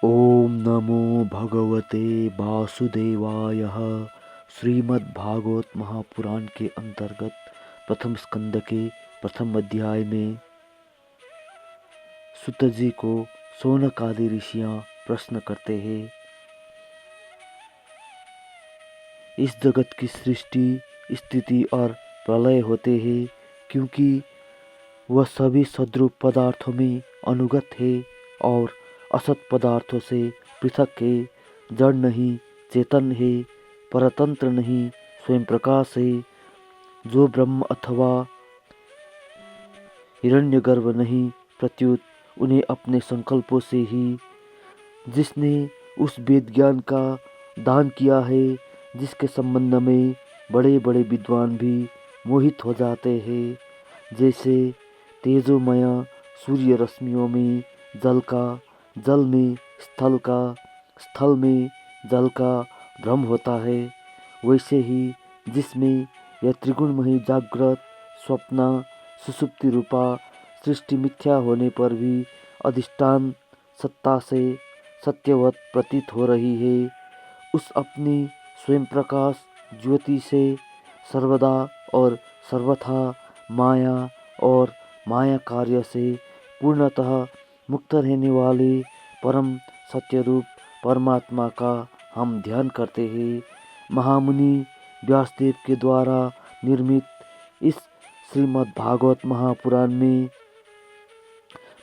ओम नमो भगवते वासुदेवाय। श्रीमद्भागवत महापुराण के अंतर्गत प्रथम स्कंद के प्रथम अध्याय में सुत जी को शौनक आदि ऋषियां प्रश्न करते हैं। इस जगत की सृष्टि, स्थिति और प्रलय होते हैं क्योंकि वह सभी सद्रूप पदार्थों में अनुगत है और असत पदार्थों से पृथक है। जड़ नहीं, चेतन है, परतंत्र नहीं, स्वयं प्रकाश है। जो ब्रह्म अथवा हिरण्यगर्भ नहीं, प्रत्युत उन्हें अपने संकल्पों से ही जिसने उस वेद ज्ञान का दान किया है जिसके संबंध में बड़े बड़े विद्वान भी मोहित हो जाते हैं। जैसे तेजोमय सूर्य रश्मियों में जल का, जल में स्थल का, स्थल में जल का भ्रम होता है, वैसे ही जिसमें यह त्रिगुणमयी जागृत, स्वप्न, सुषुप्ति रूपा सृष्टि मिथ्या होने पर भी अधिष्ठान सत्ता से सत्यवत प्रतीत हो रही है, उस अपनी स्वयं प्रकाश ज्योति से सर्वदा और सर्वथा माया और माया कार्य से पूर्णतः मुक्त रहने वाले परम सत्यरूप परमात्मा का हम ध्यान करते हैं। महामुनि व्यासदेव के द्वारा निर्मित इस श्रीमद् भागवत महापुराण में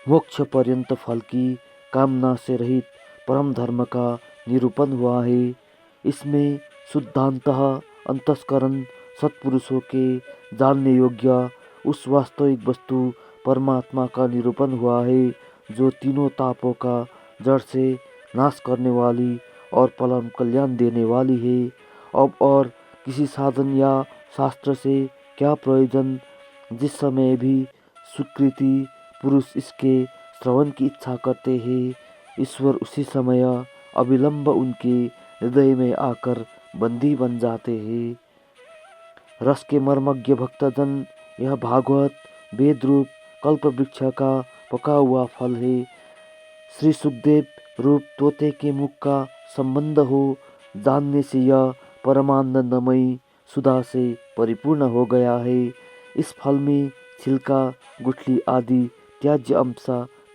मोक्ष पर्यंत फल की कामना से रहित परम धर्म का निरूपण हुआ है। इसमें शुद्धांतः अंतस्करण सत्पुरुषों के जानने योग्य उस वास्तविक वस्तु परमात्मा का निरूपण हुआ है जो तीनों तापों का जड़ से नाश करने वाली और परम कल्याण देने वाली है। अब और किसी साधन या शास्त्र से क्या प्रयोजन, जिस समय भी सुकृति पुरुष इसके श्रवण की इच्छा करते हैं, ईश्वर उसी समय अविलंब उनके हृदय में आकर बंदी बन जाते हैं। रस के मर्मज्ञ भक्तजन, यह भागवत वेद रूप कल्प वृक्ष का पका हुआ फल है। श्री सुखदेव रूप तोते के मुख का संबंध हो जानने से यह परमानंदमयी सुधा से परिपूर्ण हो गया है। इस फल में छिलका, गुठली आदि त्याज्य अंश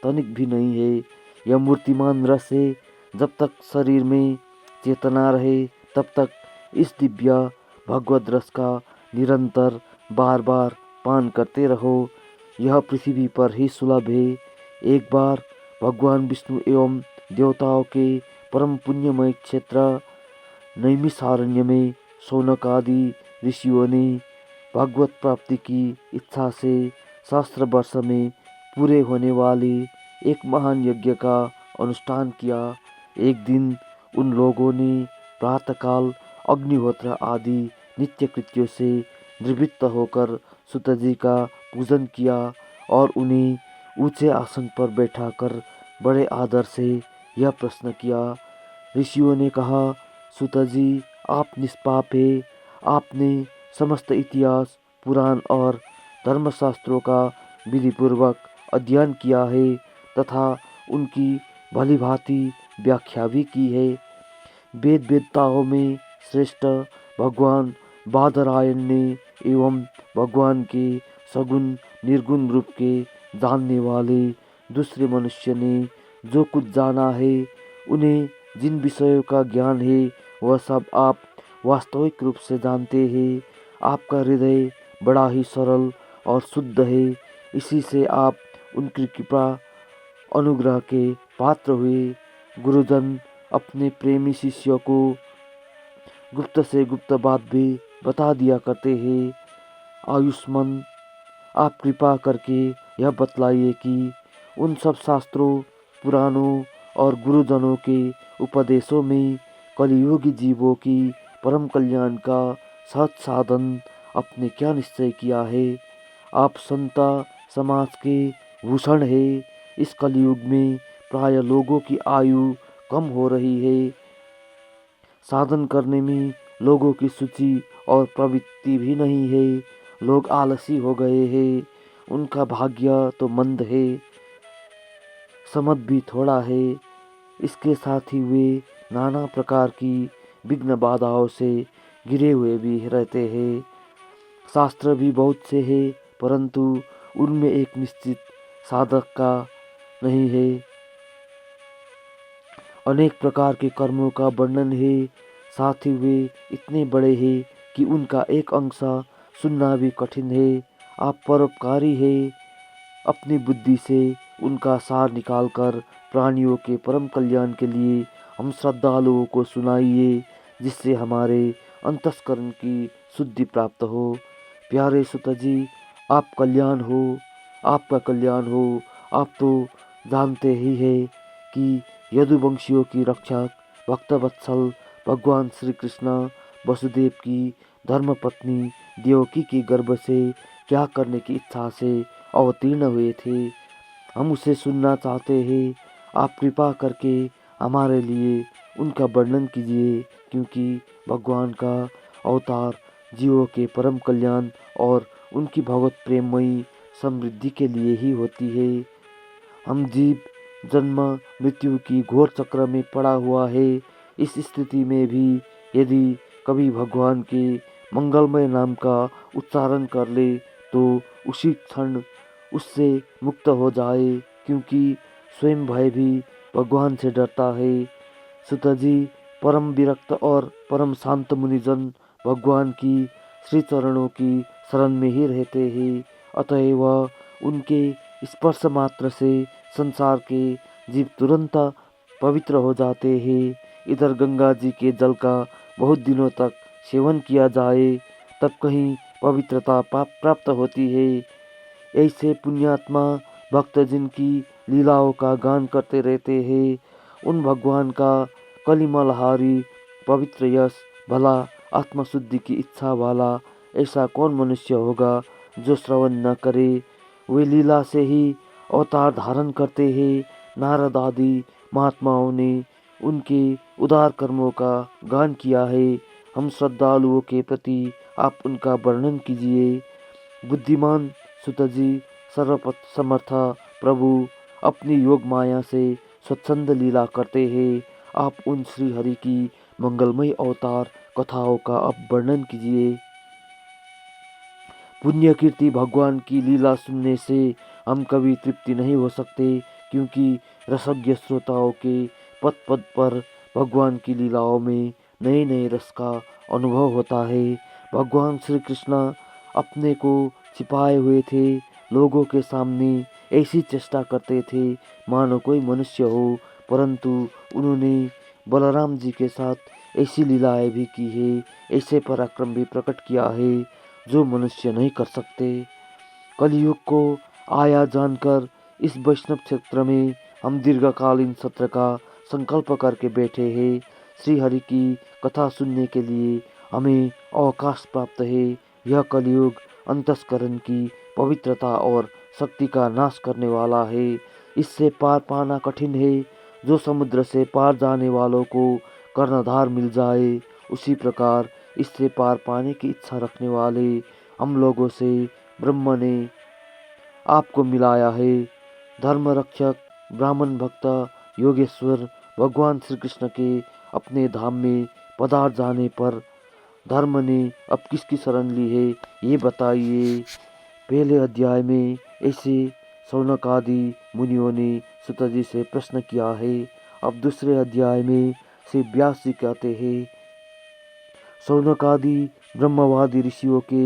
तनिक भी नहीं है। यह मूर्तिमान रस है। जब तक शरीर में चेतना रहे तब तक इस दिव्य भगवद रस का निरंतर बार बार पान करते रहो। यह पृथ्वी पर ही सुलभ है। एक बार भगवान विष्णु एवं देवताओं के परम पुण्यमय क्षेत्र नैमिषारण्य में शौनक आदि ऋषियों ने भगवत प्राप्ति की इच्छा से सहस्त्र वर्ष में पूरे होने वाले एक महान यज्ञ का अनुष्ठान किया। एक दिन उन लोगों ने प्रातःकाल अग्निहोत्र आदि नित्य कृत्यों से निवृत्त होकर सुत जी का पूजन किया और उन्हें ऊंचे आसन पर बैठाकर बड़े आदर से यह प्रश्न किया। ऋषियों ने कहा, सुत जी, आप निष्पाप है। आपने समस्त इतिहास, पुराण और धर्मशास्त्रों का विधिपूर्वक अध्ययन किया है तथा उनकी भली भांति व्याख्या भी की है। वेद वेदताओं में श्रेष्ठ भगवान बादरायण ने एवं भगवान के सगुण निर्गुण रूप के जानने वाले दूसरे मनुष्य ने जो कुछ जाना है, उन्हें जिन विषयों का ज्ञान है, वह सब आप वास्तविक रूप से जानते हैं। आपका हृदय बड़ा ही सरल और शुद्ध है। इसी से आप उनकी कृपा अनुग्रह के पात्र हुए। गुरुजन अपने प्रेमी शिष्य को गुप्त से गुप्त बात भी बता दिया करते हैं। आयुष्मान, आप कृपा करके यह बतलाइए कि उन सब शास्त्रों, पुराणों और गुरुजनों के उपदेशों में कलियुगी जीवों की परम कल्याण का सहज साधन आपने क्या निश्चय किया है। आप संता समाज के भूषण है। इस कलयुग में प्राय लोगों की आयु कम हो रही है। साधन करने में लोगों की सूची और प्रवृत्ति भी नहीं है। लोग आलसी हो गए हैं। उनका भाग्य तो मंद है, समझ भी थोड़ा है। इसके साथ ही वे नाना प्रकार की विघ्न बाधाओं से घिरे हुए भी रहते हैं। शास्त्र भी बहुत से हैं, परंतु उनमें एक निश्चित साधक का नहीं है। अनेक प्रकार के कर्मों का वर्णन है, साथ ही वे इतने बड़े हैं कि उनका एक अंश सुनना भी कठिन है। आप परोपकारी है, अपनी बुद्धि से उनका सार निकालकर प्राणियों के परम कल्याण के लिए हम श्रद्धालुओं को सुनाइए, जिससे हमारे अंतस्करण की शुद्धि प्राप्त हो। प्यारे सुत जी, आप कल्याण हो, आपका कल्याण हो। आप तो जानते ही हैं कि यदुवंशियों की रक्षक भक्तवत्सल भगवान श्री कृष्ण वसुदेव की धर्मपत्नी देवकी के गर्भ से क्या करने की इच्छा से अवतीर्ण हुए थे। हम उसे सुनना चाहते हैं। आप कृपा करके हमारे लिए उनका वर्णन कीजिए, क्योंकि भगवान का अवतार जीवों के परम कल्याण और उनकी भगवत प्रेममयी समृद्धि के लिए ही होती है। हम जीव जन्म मृत्यु की घोर चक्र में पड़ा हुआ है। इस स्थिति में भी यदि कभी भगवान के मंगलमय नाम का उच्चारण कर ले तो उसी क्षण उससे मुक्त हो जाए, क्योंकि स्वयं भय भी भगवान से डरता है। सुत जी, परम विरक्त और परम शांत मुनिजन भगवान की श्री चरणों की शरण में ही रहते हैं। अतएव उनके स्पर्श मात्र से संसार के जीव तुरंत पवित्र हो जाते हैं। इधर गंगा जी के जल का बहुत दिनों तक सेवन किया जाए तब कहीं पवित्रता प्राप्त होती है। ऐसे पुण्यात्मा भक्त जिनकी लीलाओं का गान करते रहते हैं, उन भगवान का कलिमलहारी पवित्र यश भला आत्मशुद्धि की इच्छा वाला ऐसा कौन मनुष्य होगा जो श्रवण न करे। वे लीला से ही अवतार धारण करते हैं। नारद आदि महात्माओं ने उनके उदार कर्मों का गान किया है। हम श्रद्धालुओं के प्रति आप उनका वर्णन कीजिए। बुद्धिमान सुत जी, सर्वसमर्थ प्रभु अपनी योग माया से स्वच्छंद लीला करते हैं। आप उन श्री हरि की मंगलमय अवतार कथाओं का अब वर्णन कीजिए। पुण्य कीर्ति भगवान की लीला सुनने से हम कभी तृप्ति नहीं हो सकते, क्योंकि रसज्ञ श्रोताओं के पद पद पर भगवान की लीलाओं में नए नए रस का अनुभव होता है। भगवान श्री कृष्ण अपने को छिपाए हुए थे, लोगों के सामने ऐसी चेष्टा करते थे मानो कोई मनुष्य हो, परंतु उन्होंने बलराम जी के साथ ऐसी लीलाएं भी की है, ऐसे पराक्रम भी प्रकट किया है जो मनुष्य नहीं कर सकते। कलयुग को आया जानकर इस वैष्णव क्षेत्र में हम दीर्घकालीन सत्र का संकल्प करके बैठे हैं। श्री हरि की कथा सुनने के लिए हमें अवकाश प्राप्त है। यह कलयुग अंतस्करण की पवित्रता और शक्ति का नाश करने वाला है। इससे पार पाना कठिन है। जो समुद्र से पार जाने वालों को कर्णधार मिल जाए, उसी प्रकार इससे पार पाने की इच्छा रखने वाले हम लोगों से ब्रह्म ने आपको मिलाया है। धर्म रक्षक ब्राह्मण भक्त योगेश्वर भगवान श्री कृष्ण के अपने धाम में पधार जाने पर धर्म ने अब किसकी शरण ली है, ये बताइए। पहले अध्याय में ऐसे शौनक आदि मुनियों ने सुत जी से प्रश्न किया है। अब दूसरे अध्याय में श्री व्यास जी कहते हैं, शौनक आदि ब्रह्मवादी ऋषियों के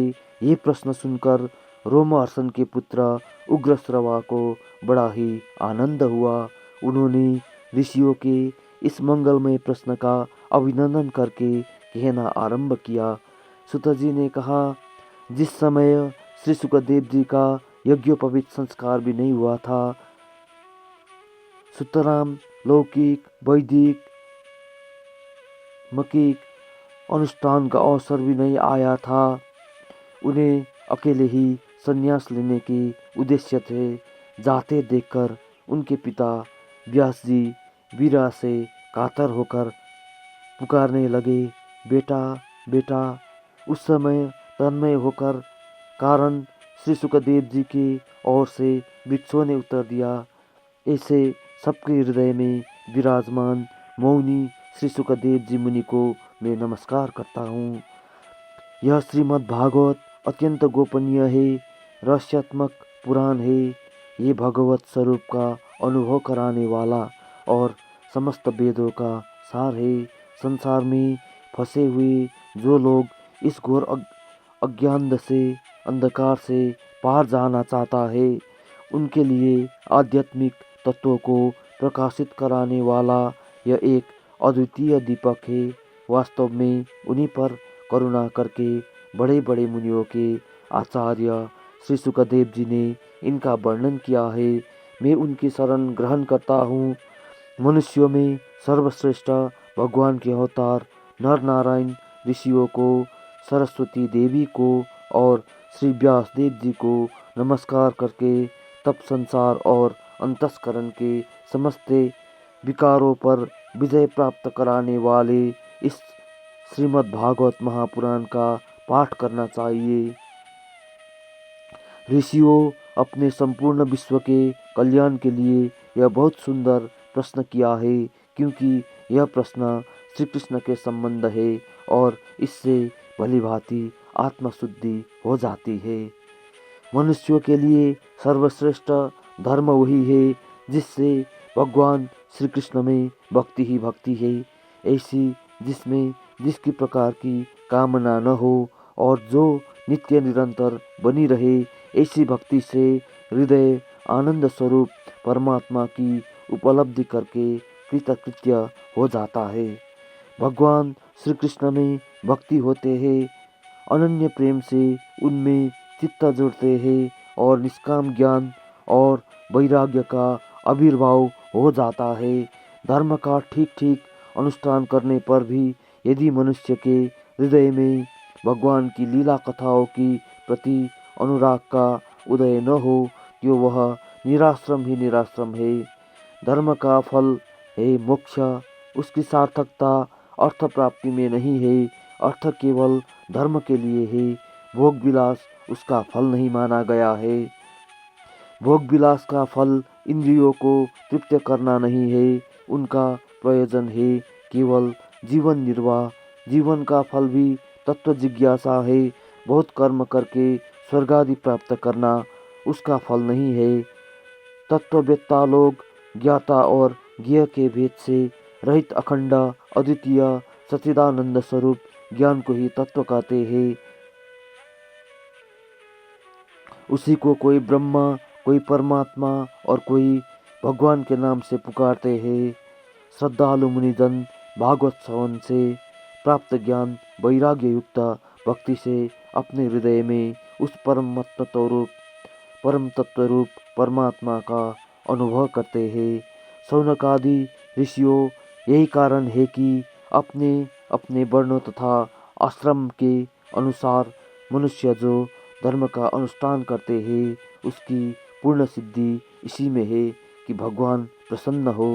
ये प्रश्न सुनकर रोमहर्षण के पुत्र उग्रश्रवा को बड़ा ही आनंद हुआ। उन्होंने ऋषियों के इस मंगलमय प्रश्न का अभिनंदन करके कहना आरंभ किया। सुत जी ने कहा, जिस समय श्री सुखदेव जी का यज्ञोपवीत संस्कार भी नहीं हुआ था, सुतराम लौकिक वैदिक मौखिक अनुष्ठान का अवसर भी नहीं आया था, उन्हें अकेले ही संन्यास लेने के उद्देश्य थे। जाते देखकर उनके पिता व्यास जी वीरा से कातर होकर पुकारने लगे, बेटा बेटा। उस समय तन्मय होकर कारण श्री सुखदेव जी की ओर से वृक्षों ने उत्तर दिया। ऐसे सबके हृदय में विराजमान मौनी श्री सुखदेव जी मुनि को मैं नमस्कार करता हूँ। यह श्रीमद् भागवत अत्यंत गोपनीय है, रहस्यात्मक पुराण है। ये भगवत स्वरूप का अनुभव कराने वाला और समस्त वेदों का सार है। संसार में फंसे हुए जो लोग इस घोर अज्ञान से, अंधकार से पार जाना चाहता है, उनके लिए आध्यात्मिक तत्वों को प्रकाशित कराने वाला यह एक अद्वितीय दीपक है। वास्तव में उन्हीं पर करुणा करके बड़े बड़े मुनियों के आचार्य श्री सुखदेव जी ने इनका वर्णन किया है। मैं उनकी शरण ग्रहण करता हूँ। मनुष्यों में सर्वश्रेष्ठ भगवान के अवतार नर नारायण ऋषियों को, सरस्वती देवी को और श्री व्यास देव जी को नमस्कार करके तब संसार और अंतस्करण के समस्त विकारों पर विजय प्राप्त कराने वाले इस श्रीमद् भागवत महापुराण का पाठ करना चाहिए। ऋषियों अपने संपूर्ण विश्व के कल्याण के लिए यह बहुत सुंदर प्रश्न किया है, क्योंकि यह प्रश्न श्री कृष्ण के संबंध है और इससे भली भांति आत्मशुद्धि हो जाती है। मनुष्यों के लिए सर्वश्रेष्ठ धर्म वही है जिससे भगवान श्री कृष्ण में भक्ति ही भक्ति है, ऐसी जिसमें जिसकी प्रकार की कामना न हो और जो नित्य निरंतर बनी रहे। ऐसी भक्ति से हृदय आनंद स्वरूप परमात्मा की उपलब्धि करके कृतकृत्य हो जाता है। भगवान श्री कृष्ण में भक्ति होते हैं, अनन्य प्रेम से उनमें चित्त जुड़ते हैं और निष्काम ज्ञान और वैराग्य का आविर्भाव हो जाता है। धर्म का ठीक ठीक अनुष्ठान करने पर भी यदि मनुष्य के हृदय में भगवान की लीला कथाओं की प्रति अनुराग का उदय न हो तो वह निराश्रम ही निराश्रम है। धर्म का फल है मोक्ष, उसकी सार्थकता अर्थ प्राप्ति में नहीं है। अर्थ केवल धर्म के लिए है, भोग विलास उसका फल नहीं माना गया है। भोग विलास का फल इंद्रियों को तृप्त करना नहीं है, उनका प्रयोजन है केवल जीवन निर्वाह। जीवन का फल भी तत्व जिज्ञासा है। बहुत कर्म करके स्वर्ग आदि प्राप्त करना उसका फल नहीं है। तत्ववेत्ता लोग ज्ञाता और ज्ञेय के भेद से रहित अखंड अद्वितीय सच्चिदानंद स्वरूप ज्ञान को ही तत्व कहते हैं। उसी को कोई ब्रह्मा, कोई परमात्मा और कोई भगवान के नाम से पुकारते हैं। श्रद्धालु मुनिजन भागवत श्रवण से प्राप्त ज्ञान वैराग्य युक्त भक्ति से अपने हृदय में उस परम तत्व रूप परमात्मा का अनुभव करते हैं। शौनक आदि ऋषियों, यही कारण है कि अपने अपने वर्ण तथा आश्रम के अनुसार मनुष्य जो धर्म का अनुष्ठान करते हैं उसकी पूर्ण सिद्धि इसी में है कि भगवान प्रसन्न हो।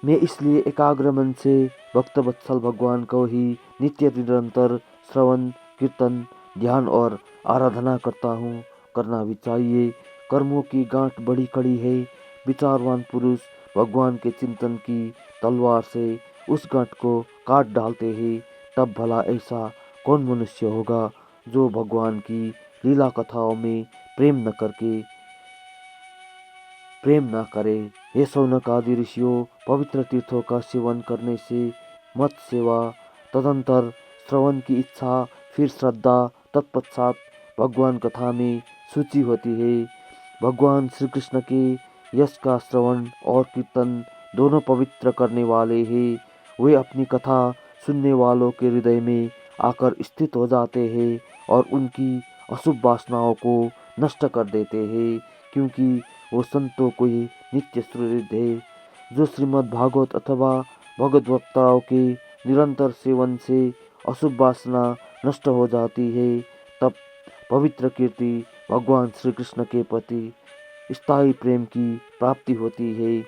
मैं इसलिए एकाग्र मन से भक्तवत्सल भगवान को ही नित्य निरंतर श्रवण कीर्तन ध्यान और आराधना करता हूँ। करना भी चाहिए। कर्मों की गांठ बड़ी कड़ी है। विचारवान पुरुष भगवान के चिंतन की तलवार से उस गांठ को काट डालते हैं। तब भला ऐसा कौन मनुष्य होगा जो भगवान की लीला कथाओं में प्रेम न करे। हे शौनक आदि ऋषियों, पवित्र तीर्थों का सेवन करने से मत सेवा, तदंतर श्रवण की इच्छा, फिर श्रद्धा, तत्पश्चात भगवान कथा में सूची होती है। भगवान श्री कृष्ण के यश का श्रवण और कीर्तन दोनों पवित्र करने वाले हैं। वे अपनी कथा सुनने वालों के हृदय में आकर स्थित हो जाते हैं और उनकी अशुभ वासनाओं को नष्ट कर देते हैं, क्योंकि वो संतों को ही नित्य सुहृद है। जो श्रीमद् भागवत अथवा भगवद्गीताओं के निरंतर सेवन से अशुभ वासना नष्ट हो जाती है, तब पवित्र कीर्ति भगवान श्री कृष्ण के प्रति स्थायी प्रेम की प्राप्ति होती है।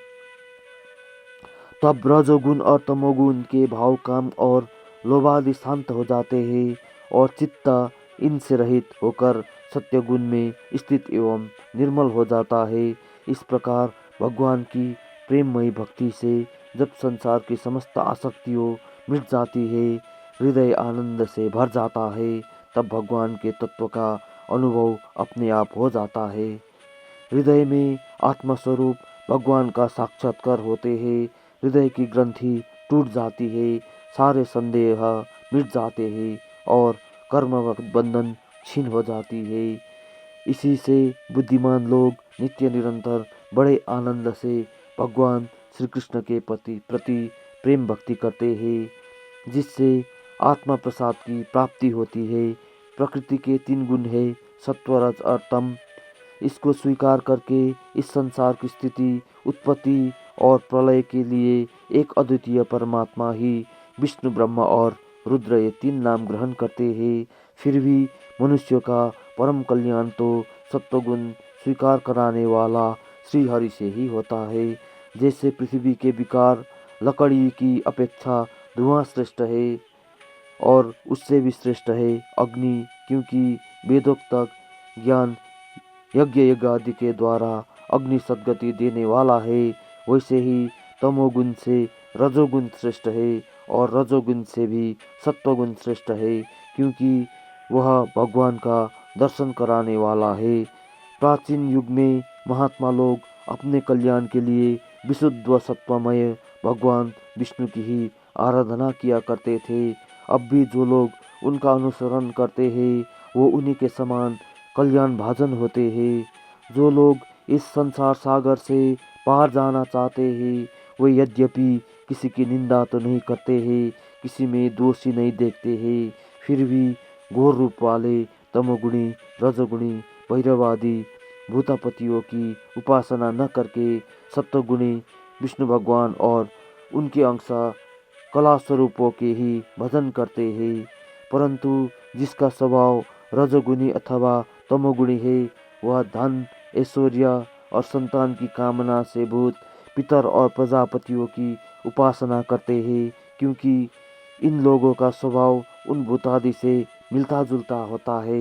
तब रजोगुण और तमोगुण के भाव, काम और लोभादि शांत हो जाते हैं और चित्त इनसे रहित होकर सत्य गुण में स्थित एवं निर्मल हो जाता है। इस प्रकार भगवान की प्रेममयी भक्ति से जब संसार की समस्त आसक्तियों मिट जाती है, हृदय आनंद से भर जाता है, तब भगवान के तत्व का अनुभव अपने आप हो जाता है। हृदय में आत्मस्वरूप भगवान का साक्षात्कार होते हैं, हृदय की ग्रंथि टूट जाती है, सारे संदेह मिट जाते हैं और कर्म बंधन छीन हो जाती है। इसी से बुद्धिमान लोग नित्य निरंतर बड़े आनंद से भगवान श्री कृष्ण के प्रति प्रेम भक्ति करते हैं, जिससे आत्मा प्रसाद की प्राप्ति होती है। प्रकृति के 3 गुण है, सत्व रज और तम। इसको स्वीकार करके इस संसार की स्थिति, उत्पत्ति और प्रलय के लिए एक अद्वितीय परमात्मा ही विष्णु, ब्रह्मा और रुद्र ये 3 नाम ग्रहण करते हैं। फिर भी मनुष्य का परम कल्याण तो सत्वगुण स्वीकार कराने वाला श्री हरि से ही होता है। जैसे पृथ्वी के विकार लकड़ी की अपेक्षा धुआं श्रेष्ठ है और उससे भी श्रेष्ठ है अग्नि, क्योंकि वेदोक्त ज्ञान यज्ञ आदि के द्वारा अग्नि सद्गति देने वाला है। वैसे ही तमोगुण से रजोगुण श्रेष्ठ है और रजोगुण से भी सत्वगुण श्रेष्ठ है, क्योंकि वह भगवान का दर्शन कराने वाला है। प्राचीन युग में महात्मा लोग अपने कल्याण के लिए विशुद्ध व सत्वमय भगवान विष्णु की ही आराधना किया करते थे। अब भी जो लोग उनका अनुसरण करते हैं वो उन्हीं के समान कल्याण भाजन होते हैं। जो लोग इस संसार सागर से पार जाना चाहते हैं वे यद्यपि किसी की निंदा तो नहीं करते हैं, किसी में दोष ही नहीं देखते हैं, फिर भी घोर रूप वाले तमोगुणी, रजोगुणी, भैरवादी भूतापतियों की उपासना न करके सत्वगुणी विष्णु भगवान और उनके अंश कला स्वरूपों के ही भजन करते हैं। परंतु जिसका स्वभाव रजोगुणी अथवा तमोगुणी है वह धन, ऐश्वर्य और संतान की कामना से भूत, पितर और प्रजापतियों की उपासना करते हैं, क्योंकि इन लोगों का स्वभाव उन भूतादि से मिलता जुलता होता है।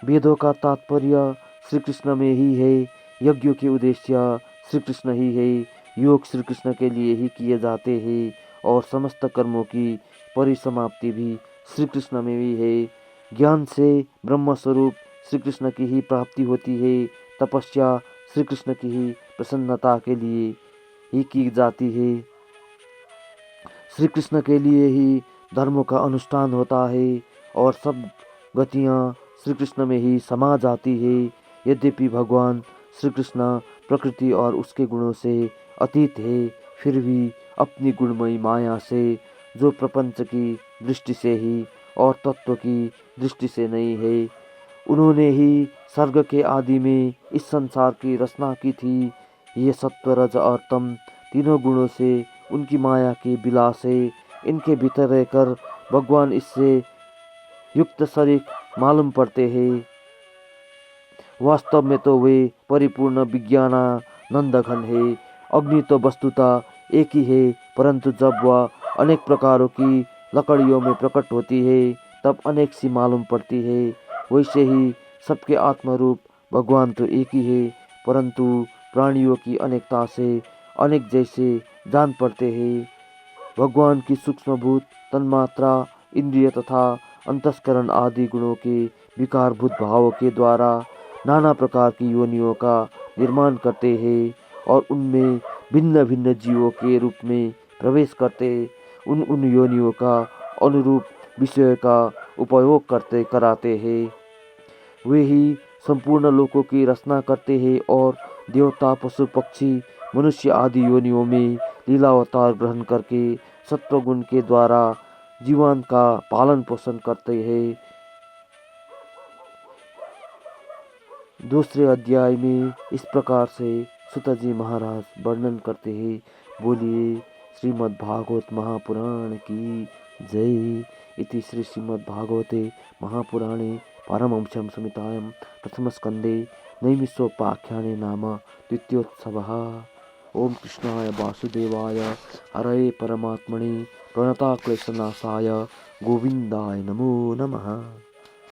वेदों का तात्पर्य श्री कृष्ण में ही है, यज्ञों के उद्देश्य श्री कृष्ण ही है, योग श्री कृष्ण के लिए ही किए जाते हैं और समस्त कर्मों की परिसमाप्ति भी श्री कृष्ण में ही है। ज्ञान से ब्रह्म स्वरूप श्री कृष्ण की ही प्राप्ति होती है। तपस्या श्री कृष्ण की ही प्रसन्नता के लिए ही की जाती है। श्री कृष्ण के लिए ही धर्मों का अनुष्ठान होता है और सब गतियाँ श्री कृष्ण में ही समा जाती है। यद्यपि भगवान श्री कृष्ण प्रकृति और उसके गुणों से अतीत है, फिर भी अपनी गुणमयी माया से, जो प्रपंच की दृष्टि से ही और तत्व की दृष्टि से नहीं है, उन्होंने ही सर्ग के आदि में इस संसार की रचना की थी। ये सत्व, रज और तम तीनों गुणों से उनकी माया के विलास है। इनके भीतर रहकर भगवान इससे युक्त शरीर मालूम पड़ते हैं। वास्तव में तो वे परिपूर्ण विज्ञानानंद घन है। अग्नि तो वस्तुतः एक ही है, परंतु जब वह अनेक प्रकारों की लकड़ियों में प्रकट होती है तब अनेक सी मालूम पड़ती है। वैसे ही सबके आत्मरूप भगवान तो एक ही है, परंतु प्राणियों की अनेकता से अनेक जैसे जान पड़ते हैं। भगवान की सूक्ष्मभूत तन्मात्रा, इंद्रिय तथा अंतस्करण आदि गुणों के विकारभूत भावों के द्वारा नाना प्रकार की योनियों का निर्माण करते हैं और उनमें भिन्न भिन्न जीवों के रूप में प्रवेश करते उन योनियों का अनुरूप विषय का उपयोग करते कराते हैं। वे ही संपूर्ण लोकों की रचना करते हैं और देवता, पशु, पक्षी, मनुष्य आदि योनियों में लीलावतार ग्रहण करके सत्वगुण के द्वारा जीवन का पालन पोषण करते हैं। दूसरे अध्याय में इस प्रकार से सुत जी महाराज वर्णन करते हैं। बोलिए श्रीमद् भागवत महापुराण की जय। इति श्री श्रीमद् भागवते महापुराणे पारमहंस्यां संहितायां प्रथमस्कन्धे नैमिषोपाख्याने नाम द्वितीयोत्सवः। ओम कृष्णाय वासुदेवाय हरये परमात्मने प्रणताक्लेशनाशाय गोविन्दाय नमो नमः।